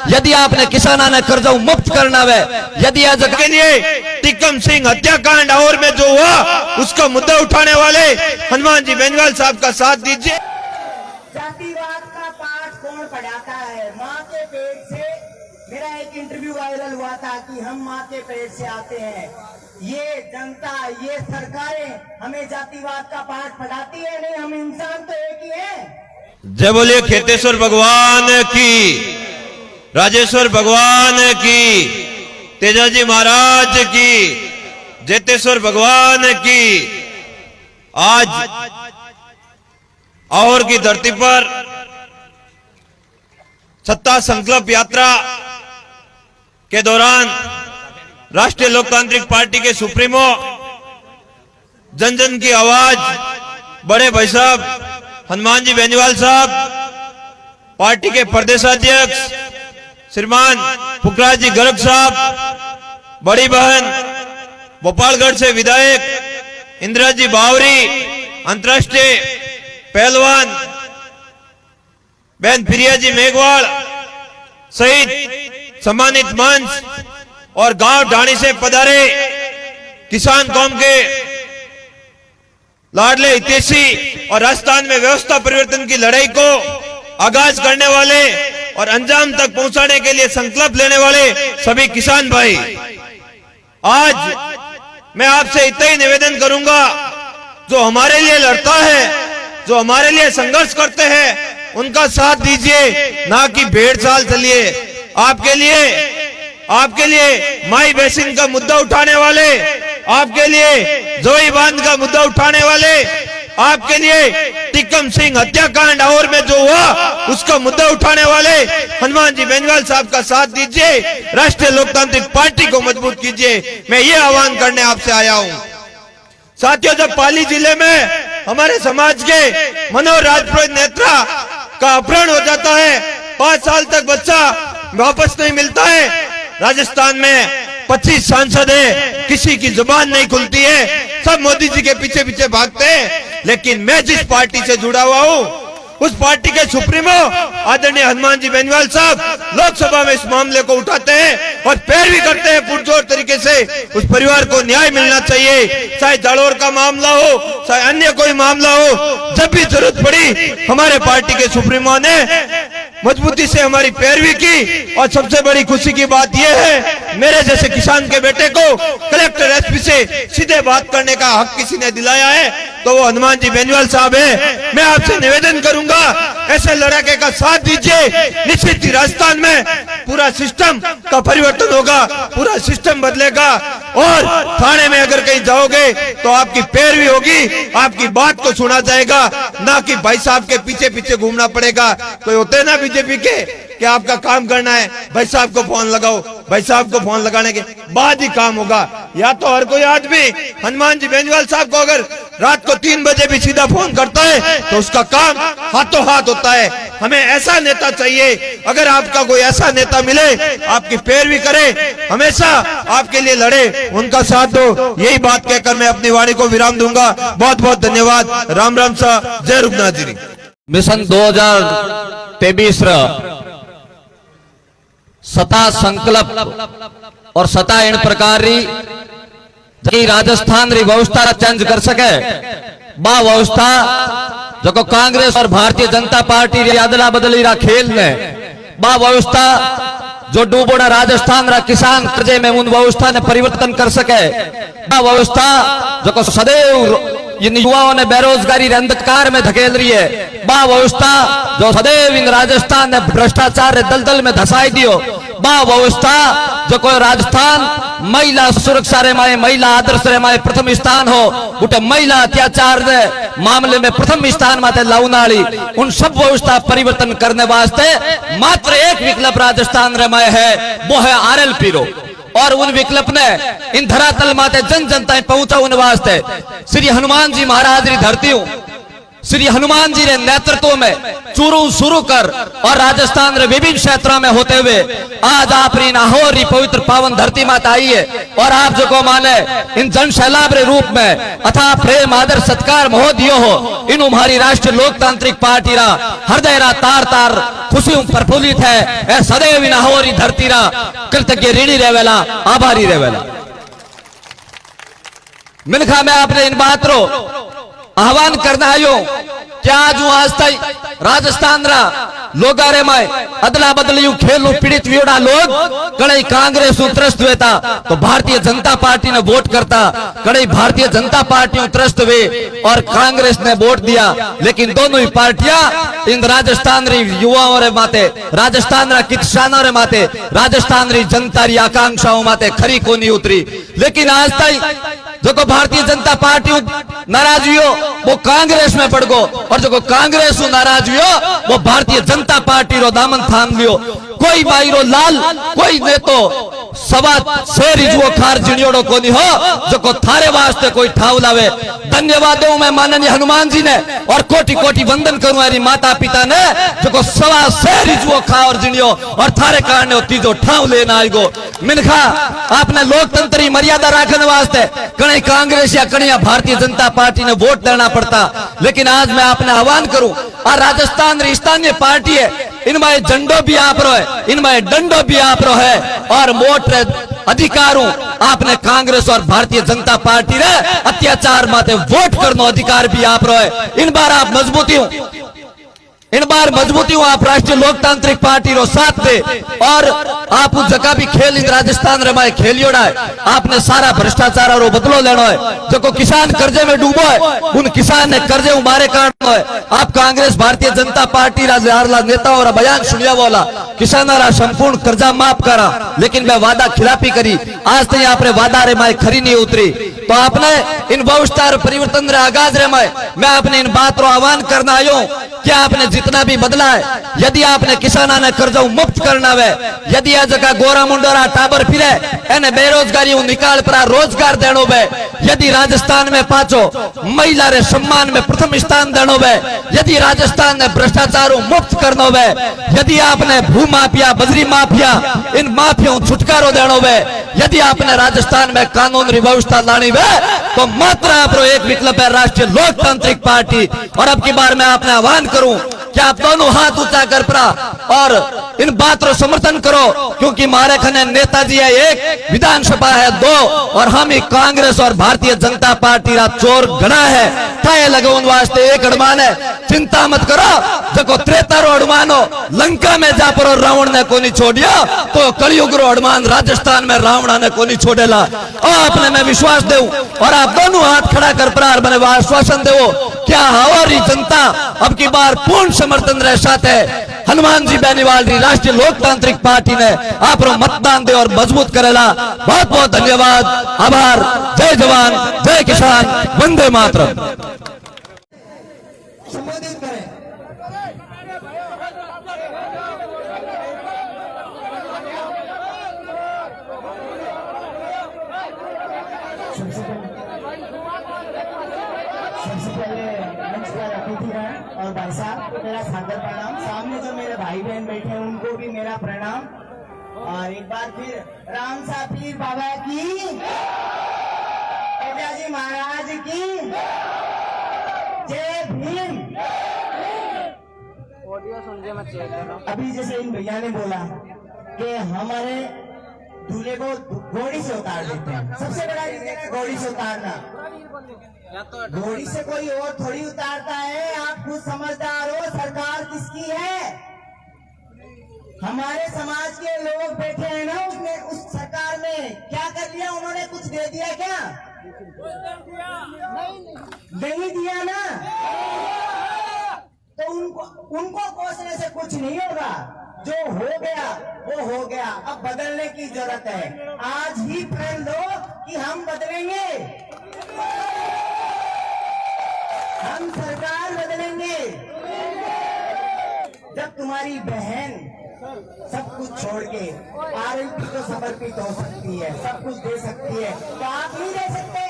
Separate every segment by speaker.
Speaker 1: यदि आपने किसाना ने कर्जा मुक्त करना है, यदि आज
Speaker 2: के लिए टिक्कम सिंह हत्याकांड और में जो हुआ उसका मुद्दा उठाने वाले हनुमान जी बेनीवाल साहब का साथ दीजिए।
Speaker 3: जातिवाद का पाठ कौन पढ़ाता है? माँ के पेट से। मेरा एक इंटरव्यू वायरल हुआ था कि हम माँ के पेट से आते हैं। ये जनता, ये सरकारें हमें जातिवाद का पाठ पढ़ाती है नहीं, हम इंसान तो एक ही हैं।
Speaker 2: जय बोलिए खेतेश्वर भगवान की, राजेश्वर भगवान की, तेजाजी महाराज की, जेतेश्वर भगवान की। आज और की धरती पर सत्ता संकल्प यात्रा के दौरान राष्ट्रीय लोकतांत्रिक पार्टी के सुप्रीमो, जन जन की आवाज बड़े भाई साहब हनुमान जी बेनीवाल साहब, पार्टी के प्रदेशाध्यक्ष श्रीमान पुखराज जी गर्ग साहब, बड़ी बहन भोपालगढ़ से विधायक इंदिरा जी बावरी, अंतर्राष्ट्रीय पहलवान बहन प्रिया जी मेघवाल सहित सम्मानित मंच और गांव ढाणी से पधारे किसान कौम के लाडले हितैषी और राजस्थान में व्यवस्था परिवर्तन की लड़ाई को आगाज करने वाले और अंजाम तक पहुंचाने के लिए संकल्प लेने वाले सभी किसान भाई, आज मैं आपसे इतना ही निवेदन करूंगा, जो हमारे लिए लड़ता है, जो हमारे लिए संघर्ष करते हैं, उनका साथ दीजिए, ना कि भेड़ चाल चलिए। आपके लिए माई बेसिन का मुद्दा उठाने वाले, आपके लिए जोई बांध का मुद्दा उठाने वाले, आपके लिए टिक्कम सिंह हत्याकांड और में जो हुआ उसका मुद्दा उठाने वाले हनुमान जी बेनीवाल साहब का साथ दीजिए, राष्ट्रीय लोकतांत्रिक पार्टी को मजबूत कीजिए। मैं ये आह्वान करने आपसे आया हूं। साथियों, जब पाली जिले में हमारे समाज के मनोहर राजपुरोहित नेत्रा का अपहरण हो जाता है, 5 साल तक बच्चा वापस नहीं मिलता है, राजस्थान में 25 सांसद है, किसी की जुबान नहीं खुलती है, सब मोदी जी के पीछे पीछे भागते हैं। लेकिन मैं जिस पार्टी से जुड़ा हुआ हूं, उस पार्टी के सुप्रीमो आदरणीय हनुमान जी बेनीवाल साहब लोकसभा में इस मामले को उठाते हैं और पैरवी करते हैं पुरजोर तरीके से। उस परिवार को न्याय मिलना चाहिए, चाहे जालोर का मामला हो, चाहे अन्य कोई मामला हो। जब भी जरूरत पड़ी हमारे पार्टी के सुप्रीमो ने मजबूती से हमारी पैरवी की। और सबसे बड़ी खुशी की बात यह है, मेरे जैसे किसान के बेटे को कलेक्टर एसपी से सीधे बात करने का हक किसी ने दिलाया है तो वो हनुमान जी बेनीवाल साहब है। मैं आपसे निवेदन करूंगा, ऐसे लड़ाके का साथ दीजिए। निश्चित ही राजस्थान में पूरा सिस्टम का परिवर्तन होगा, पूरा सिस्टम बदलेगा। और थाने में अगर कहीं जाओगे तो आपकी पैरवी होगी, आपकी बात को सुना जाएगा, ना कि भाई साहब के पीछे पीछे घूमना पड़ेगा। कोई होते हैं ना बीजेपी के कि आपका काम करना है, भाई साहब को फोन लगाओ, भाई साहब को फोन लगाने के बाद ही काम होगा। या तो हर कोई आदमी हनुमान जी बेनीवाल साहब को अगर रात को 3 बजे भी सीधा फोन करता है तो उसका काम हाथों हाथ होता है। हमें ऐसा नेता चाहिए। अगर आपका कोई ऐसा नेता मिले, आपकी पैरवी करे, हमेशा आपके लिए लड़े, उनका साथ दो। यही बात कहकर मैं अपनी वाणी को विराम दूंगा। बहुत बहुत धन्यवाद। राम राम सा, जय रुगनाथ जी।
Speaker 1: मिशन 2023 सत्ता संकल्प और सत्ता इन प्रकार राजस्थान री व्यवस्था चेंज कर सके, बा व्यवस्था जो कांग्रेस और भारतीय जनता पार्टी री अदला बदली रा खेल ने, बा व्यवस्था जो डूबोड़ा राजस्थान रा किसान कर्जे में उन व्यवस्था ने परिवर्तन कर सके, बा व्यवस्था जो सदैव इन युवाओं ने बेरोजगारी अंधकार में धकेल रही है, बा व्यवस्था जो सदैव इन राजस्थान ने भ्रष्टाचार दलदल में धसाई दियो, बा व्यवस्था जो कोई राजस्थान महिला सुरक्षा रे माए, महिला आदर्श रे माए प्रथम स्थान हो, उठे महिला अत्याचार दे मामले में प्रथम स्थान माते लाउनाली, उन सब व्यवस्था परिवर्तन करने वास्ते मात्र एक विकल्प राजस्थान रे माए है, वो है आरएलपी रो। और उन विकल्प ने इन धरातल माते जन जनता पहुंचा उन वास्ते श्री हनुमान जी महाराज री धरती श्री हनुमान जी रे नेतृत्व में चूरू शुरू कर और राजस्थान रे विभिन्न क्षेत्रों में होते हुए आज आप री नाहौर री पवित्र पावन धरती माता आई है और आप जो को माने इन जन सैलाब रे रूप में अथा प्रेम आदर सत्कार मोह दियो हो इन हमारी राष्ट्रीय लोकतांत्रिक पार्टी रा हृदय रा तार तार खुशी प्रफुल्लित है ए सदैव नाहौर री धरती रा कृतज्ञ ऋणी रहेला आभारी रहेला। मिनखा मैं आपने इन बात रो आह्वान करना आयो क्या आज तक राजस्थान रा लोगारे में अदला बदली खेल पीड़ित वियोड़ा लोग कड़ई कांग्रेस त्रस्त हुएता तो भारतीय जनता पार्टी ने वोट करता कड़ई भारतीय जनता पार्टी त्रस्त हुए और कांग्रेस ने वोट दिया लेकिन दोनों ही पार्टियां इन राजस्थान री युवाओं रे माते राजस्थान रा किसानों रे माते राजस्थान री जनता री आकांक्षाओं माते खरी को नहीं उतरी। लेकिन आज तक जो को भारतीय जनता पार्टी नाराज हुई वो कांग्रेस में पड़ गो और जो को कांग्रेस नाराज हुई वो भारतीय जनता पार्टी रो दामन थाम लियो। कोई बाईरो लाल कोई ने तो सवा शेर जुओ खार जिणियोड़ो को नहीं हो जो को थारे वास्ते कोई ठाव लावे। धन्यवाद हूं मैं माननीय हनुमान जी ने और कोटि कोटि वंदन करूं मेरी माता पिता ने जो को सवा शेर जुओ खा और जिणियो और थारे कारण तीजो ठाव लेना आएगो। मिनखा आपने लोकतंत्र मर्यादा रखने वास्ते कहीं कांग्रेस या कहीं भारतीय जनता पार्टी ने वोट देना पड़ता। लेकिन आज मैं आपने आह्वान करूं और राजस्थान स्थानीय पार्टी है इनमें झंडो भी आप रो है इनमें डंडो भी आप रो है और वोट अधिकारों आपने कांग्रेस और भारतीय जनता पार्टी रे अत्याचार माते वोट करनो अधिकार भी आप रो है। इन बार आप मजबूती हूं आप राष्ट्रीय लोकतांत्रिक पार्टी रो साथ दे और आप उस जगह भी खेल राजस्थान रे में खेलियोड़ा है। आपने सारा भ्रष्टाचार और बदलो लेना है जो को किसान कर्जे में डूबो है उन किसान ने कर्जे उमारे काटना है। आप कांग्रेस भारतीय जनता पार्टी नेता और बयान सुनिया बोला किसाना रा संपूर्ण कर्जा माफ करा लेकिन मैं वादा खिलाफी करी आज तक आपने वादा रे माए खरी नहीं उतरी। तो आपने इन व्यवस्था परिवर्तन रे आगाज रे मैं अपने इन बात रो आह्वान करना आयो क्या आपने जितना भी बदला है यदि आपने किसाना ने कर्जा मुक्त करना है यदि यह जगह गोरा मुंडोरा टाबर फिरे एने बेरोजगारी निकाल पर रोजगार देनो है यदि राजस्थान में पांचो महिला रे सम्मान में प्रथम स्थान देनो है यदि राजस्थान ने भ्रष्टाचार मुक्त करनो है यदि आपने भू माफिया बजरी माफिया इन माफियों छुटकारो देनो है यदि आपने राजस्थान में कानून व्यवस्था लानी है तो मात्र आप एक विकल्प है राष्ट्रीय लोकतांत्रिक पार्टी। और अब की बार मैं आपने आह्वान करूं कि आप दोनों हाथ ऊंचा कर पड़ा और इन बात रो समर्थन करो क्योंकि हमारे खने नेताजी है एक विधानसभा है दो और हम ही कांग्रेस और भारतीय जनता पार्टी रा चोर गणा है ताए लगे उन वास्ते एक अड़मान है। चिंता मत करो जको त्रेता रो अड़मानो लंका में जा पर रावण ने को नहीं छोड़िया तो कलयुग रो अड़मान राजस्थान में रावण ने को नहीं छोड़ेला। आपने मैं विश्वास दे और आप दोनों हाथ खड़ा कर प्रार मैंने आश्वासन दे क्या हमारी जनता अब की बार पूर्ण समर्थन रह साथ है हनुमान जी बेनीवाल जी राष्ट्रीय लोकतांत्रिक पार्टी ने आप मतदान दे और मजबूत करेला। बहुत बहुत धन्यवाद आभार। जय जवान जय किसान वंदे मातरम।
Speaker 3: संबोधित करें सबसे पहले मंच पर अतिथि हैं और भाई साहब को मेरा सादर प्रणाम। सामने जो मेरे भाई बहन बैठे हैं उनको भी मेरा प्रणाम और एक बार फिर राम सा पीर बाबा की जी महाराज की जय भीम। ऑडियो सुन के मत चेक करो। अभी जैसे इन भैया ने बोला कि हमारे दूल्हे को घोड़ी से उतार देते हैं। सबसे बड़ा रीजन है घोड़ी से उतारना। घोड़ी से कोई और थोड़ी उतारता है। आप खुद समझदार हो सरकार किसकी है। हमारे समाज के लोग बैठे हैं ना उसने उस सरकार में क्या कर लिया उन्होंने कुछ दे दिया क्या नहीं दिया ना। तो उनको कोसने से कुछ नहीं होगा। जो हो गया वो हो गया। अब बदलने की जरूरत है। आज ही प्रण लो कि हम बदलेंगे हम सरकार बदलेंगे। जब तुम्हारी बहन सब कुछ छोड़ के आरएलपी को समर्पित हो सकती है सब कुछ दे सकती है तो आप नहीं दे सकते।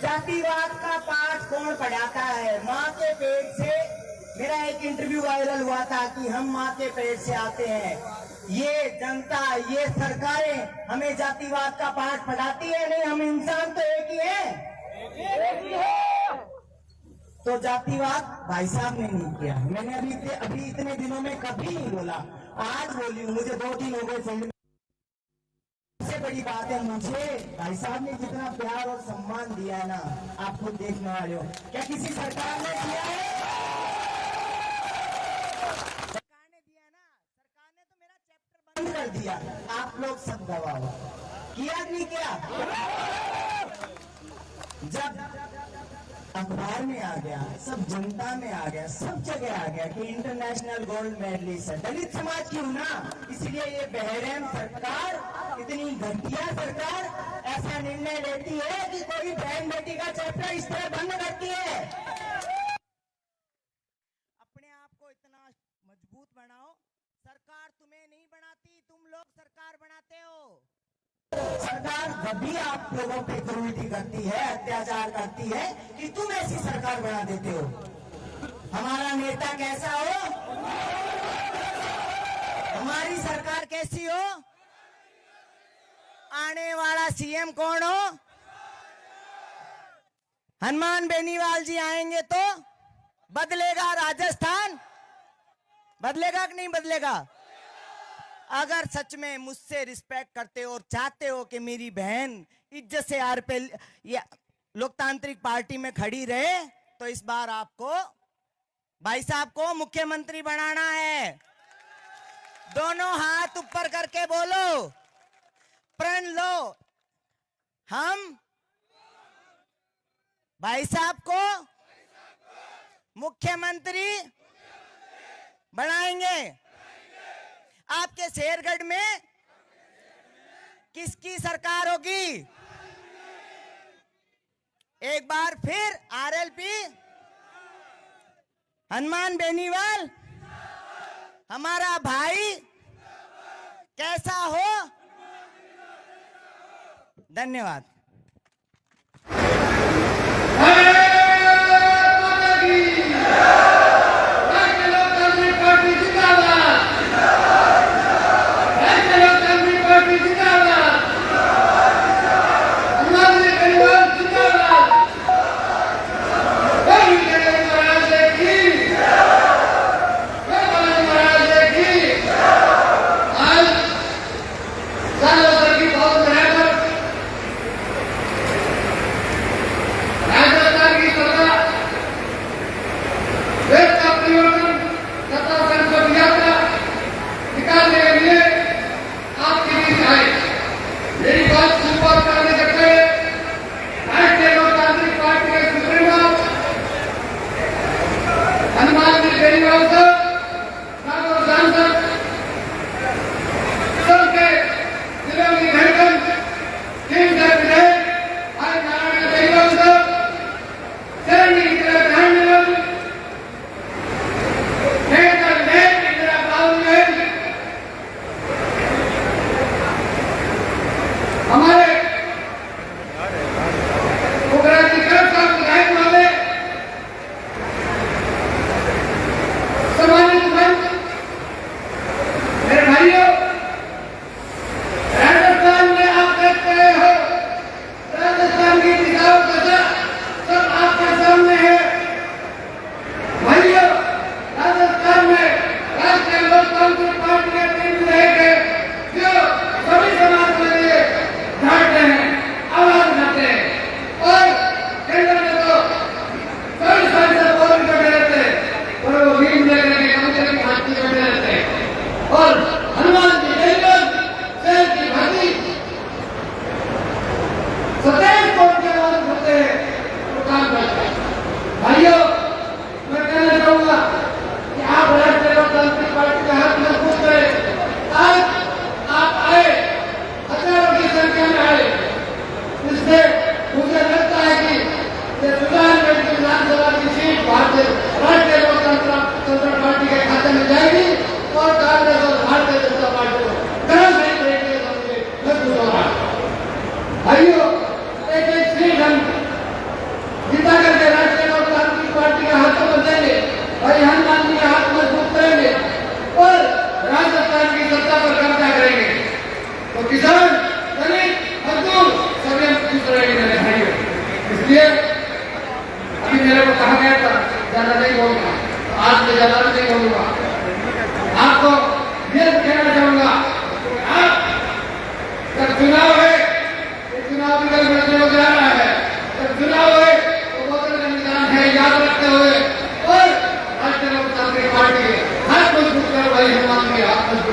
Speaker 3: जातिवाद का पाठ कौन पढ़ाता है? माँ के पेट से मेरा एक इंटरव्यू वायरल हुआ था कि हम माँ के पेट से आते हैं। ये जनता, ये सरकारें हमें जातिवाद का पाठ पढ़ाती है? नहीं, हम इंसान तो एक ही है। तो जातिवाद भाई साहब ने नहीं किया। मैंने अभी इतने दिनों में कभी नहीं बोला, आज बोली हूँ। मुझे 2 दिन हो गए फील्ड में। सबसे बड़ी बात है, मुझे भाई साहब ने जितना प्यार और सम्मान दिया है ना, आप खुद देखने वाले हो, क्या किसी सरकार ने दिया है? सरकार ने दिया ना, सरकार ने तो मेरा चैप्टर बंद कर दिया। आप लोग सब गवाह हो, किया नहीं किया? जब अखबार में आ गया, सब जनता में आ गया, सब जगह आ गया कि इंटरनेशनल गोल्ड मेडलिस्ट है, दलित समाज की हूं ना, इसलिए ये बहरैम सरकार, इतनी घटिया सरकार ऐसा निर्णय लेती है कि कोई बहन बेटी का चैप्टर इस तरह बंद करती है। अपने आप को इतना मजबूत बनाओ, सरकार तुम्हें नहीं बनाती, तुम लोग सरकार बनाते हो। सरकार जब भी आप लोगों पे क्रूरती करती है, अत्याचार करती है, कि तुम ऐसी सरकार बना देते हो। हमारा नेता कैसा हो, हमारी सरकार कैसी हो, आने वाला सीएम कौन हो? हनुमान बेनीवाल जी आएंगे तो बदलेगा राजस्थान? बदलेगा कि नहीं बदलेगा? अगर सच में मुझसे रिस्पेक्ट करते हो और चाहते हो कि मेरी बहन इज्जत से या लोकतांत्रिक पार्टी में खड़ी रहे, तो इस बार आपको भाई साहब को मुख्यमंत्री बनाना है। दोनों हाथ ऊपर करके बोलो, प्रण लो, हम भाई साहब को मुख्यमंत्री बनाएंगे। आपके शेरगढ़ में किसकी सरकार होगी? एक बार फिर आरएलपी, हनुमान बेनीवाल हमारा भाई कैसा हो? धन्यवाद।
Speaker 4: राजस्थान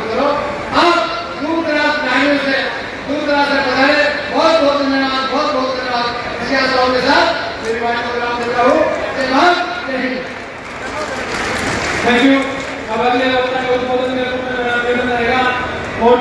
Speaker 4: शुरू करो। आप दूर दराज से पधारे, बहुत बहुत धन्यवाद, बहुत बहुत धन्यवाद। इसके साथ